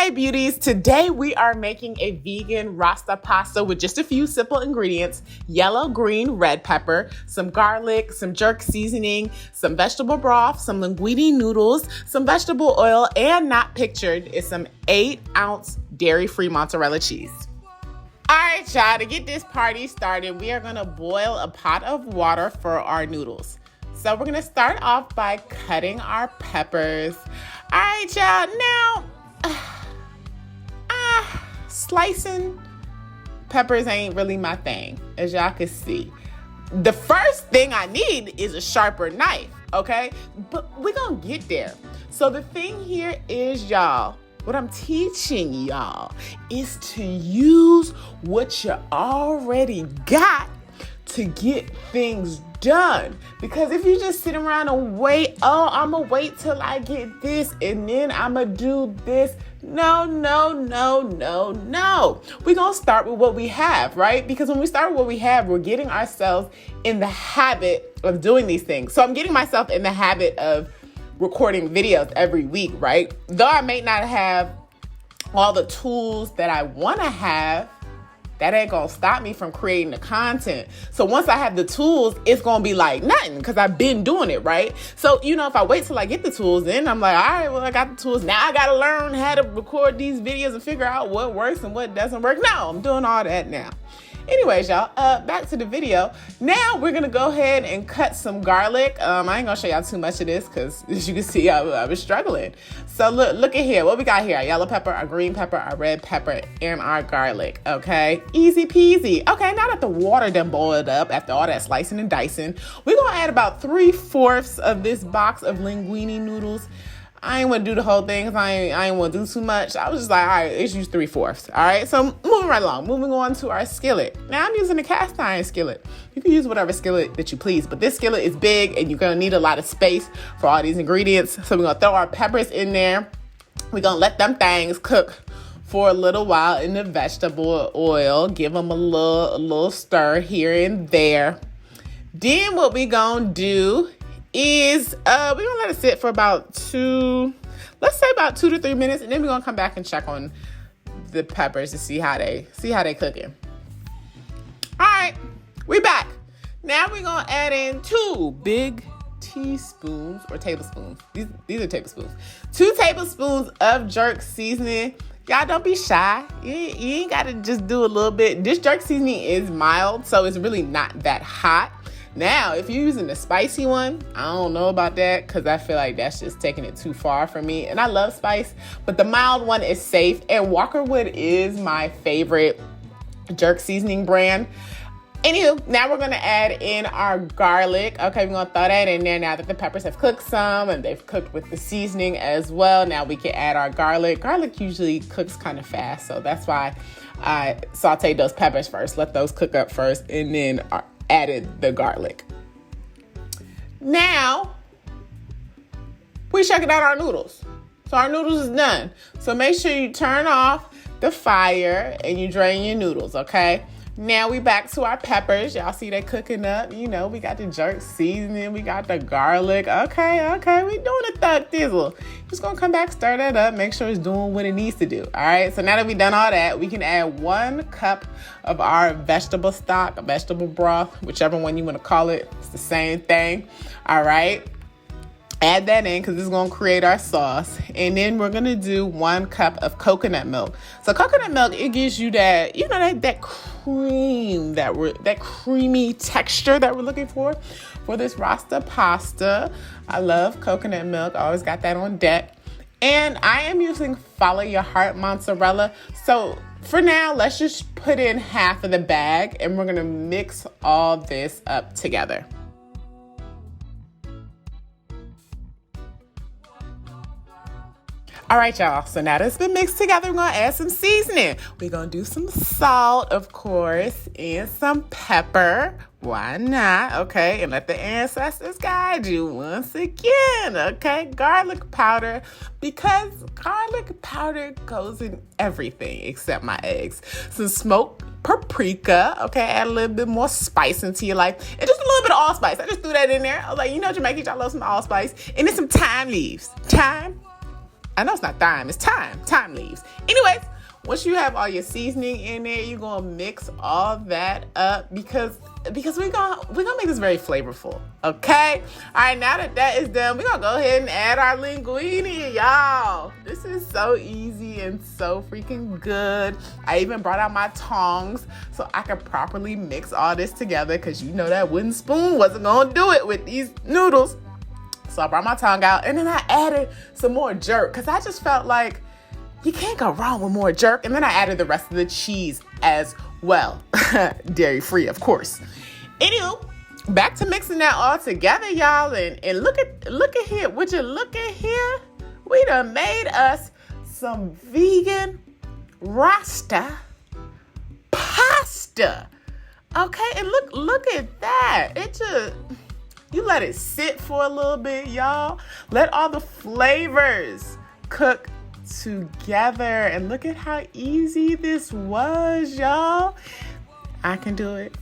Hey beauties, today we are making a vegan Rasta pasta with just a few simple ingredients: yellow, green, red pepper, some garlic, some jerk seasoning, some vegetable broth, some linguine noodles, some vegetable oil, and not pictured is some 8-ounce dairy-free mozzarella cheese. All right, y'all, to get this party started, we are gonna boil a pot of water for our noodles. So we're gonna start off by cutting our peppers. All right, y'all, now, slicing peppers ain't really my thing, as y'all can see. The first thing I need is a sharper knife, okay? But we're gonna get there. So the thing here is, y'all, what I'm teaching y'all is to use what you already got to get things done. Because if you just sit around and wait, I'm gonna wait till I get this and then I'm gonna do this. No. We're gonna start with what we have, right? Because when we start with what we have, we're getting ourselves in the habit of doing these things. So I'm getting myself in the habit of recording videos every week, right? Though I may not have all the tools that I wanna have, that ain't gonna stop me from creating the content. So once I have the tools, it's gonna be like nothing because I've been doing it, right? So, if I wait till I get the tools, then I'm like, all right, well, I got the tools. Now I gotta learn how to record these videos and figure out what works and what doesn't work. No, I'm doing all that now. Anyways, y'all, back to the video. Now we're gonna go ahead and cut some garlic. I ain't gonna show y'all too much of this because as you can see, I was struggling. So look at here. What we got here? Our yellow pepper, our green pepper, our red pepper, and our garlic, okay? Easy peasy. Okay, now that the water done boiled up after all that slicing and dicing, we're gonna add about 3/4 of this box of linguine noodles. I ain't want to do the whole thing because I ain't want to do too much. I was just like, all right, let's use 3/4. All right, so moving right along. Moving on to our skillet. Now I'm using a cast iron skillet. You can use whatever skillet that you please, but this skillet is big and you're going to need a lot of space for all these ingredients. So we're going to throw our peppers in there. We're going to let them things cook for a little while in the vegetable oil. Give them a little stir here and there. Then what we going to do is we're gonna let it sit for about 2 to 3 minutes, and then we're gonna come back and check on the peppers to see how they cooking. All right, we back. Now we're gonna add in 2 big teaspoons or tablespoons. These are tablespoons. 2 tablespoons of jerk seasoning. Y'all don't be shy. You ain't gotta just do a little bit. This jerk seasoning is mild, so it's really not that hot. Now, if you're using the spicy one, I don't know about that because I feel like that's just taking it too far for me. And I love spice, but the mild one is safe. And Walkerwood is my favorite jerk seasoning brand. Anywho, now we're going to add in our garlic. Okay, we're going to throw that in there now that the peppers have cooked some and they've cooked with the seasoning as well. Now we can add our garlic. Garlic usually cooks kind of fast, so that's why I sauteed those peppers first. Let those cook up first and then added the garlic. Now we're checking out our noodles. So our noodles is done. So make sure you turn off the fire and you drain your noodles, okay? Now we back to our peppers. Y'all see they cooking up. We got the jerk seasoning. We got the garlic. Okay. We doing a thug thizzle. Just gonna come back, stir that up, make sure it's doing what it needs to do. All right. So now that we've done all that, we can add 1 cup of our vegetable stock, vegetable broth, whichever one you want to call it. It's the same thing. All right. Add that in because it's going to create our sauce. And then we're going to do 1 cup of coconut milk. So coconut milk, it gives you that, that cream, that creamy texture that we're looking for this Rasta pasta. I love coconut milk. I always got that on deck. And I am using Follow Your Heart mozzarella. So for now, let's just put in half of the bag and we're going to mix all this up together. All right, y'all. So now that it's been mixed together, we're going to add some seasoning. We're going to do some salt, of course, and some pepper. Why not? Okay. And let the ancestors guide you once again. Okay. Garlic powder, because garlic powder goes in everything except my eggs. Some smoked paprika. Okay. Add a little bit more spice into your life. And just a little bit of allspice. I just threw that in there. I was like, Jamaican, y'all love some allspice. And then some thyme leaves. Thyme. I know it's not thyme, it's thyme leaves. once you have all your seasoning in there, you're gonna mix all that up because we're gonna make this very flavorful. Okay? All right, now that is done, we're gonna go ahead and add our linguine, y'all. This is so easy and so freaking good. I even brought out my tongs so I could properly mix all this together because you know that wooden spoon wasn't gonna do it with these noodles. So I brought my tongue out and then I added some more jerk because I just felt like you can't go wrong with more jerk. And then I added the rest of the cheese as well. Dairy free, of course. Anywho, back to mixing that all together, y'all. And look at here. Would you look at here? We done made us some vegan Rasta pasta. Okay, and look at that. You let it sit for a little bit, y'all. Let all the flavors cook together. And look at how easy this was, y'all. I can do it.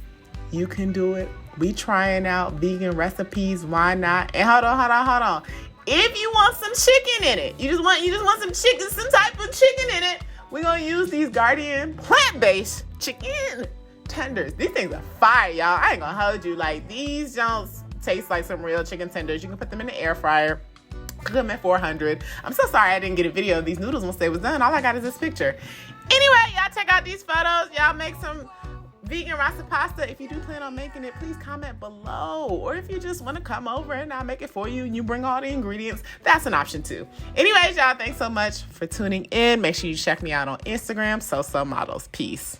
You can do it. We trying out vegan recipes. Why not? And hold on. If you want some chicken in it, you just want some chicken, some type of chicken in it, we're going to use these Guardian plant-based chicken tenders. These things are fire, y'all. I ain't going to hold you. Like, these don't taste like some real chicken tenders. You can put them in the air fryer. Cook them at 400. I'm so sorry I didn't get a video of these noodles once they was done. All I got is this picture. Anyway, y'all check out these photos. Y'all make some vegan Rasta pasta. If you do plan on making it, please comment below. Or if you just want to come over and I'll make it for you and you bring all the ingredients, that's an option too. Anyways, y'all, thanks so much for tuning in. Make sure you check me out on Instagram, Soso Models. Peace.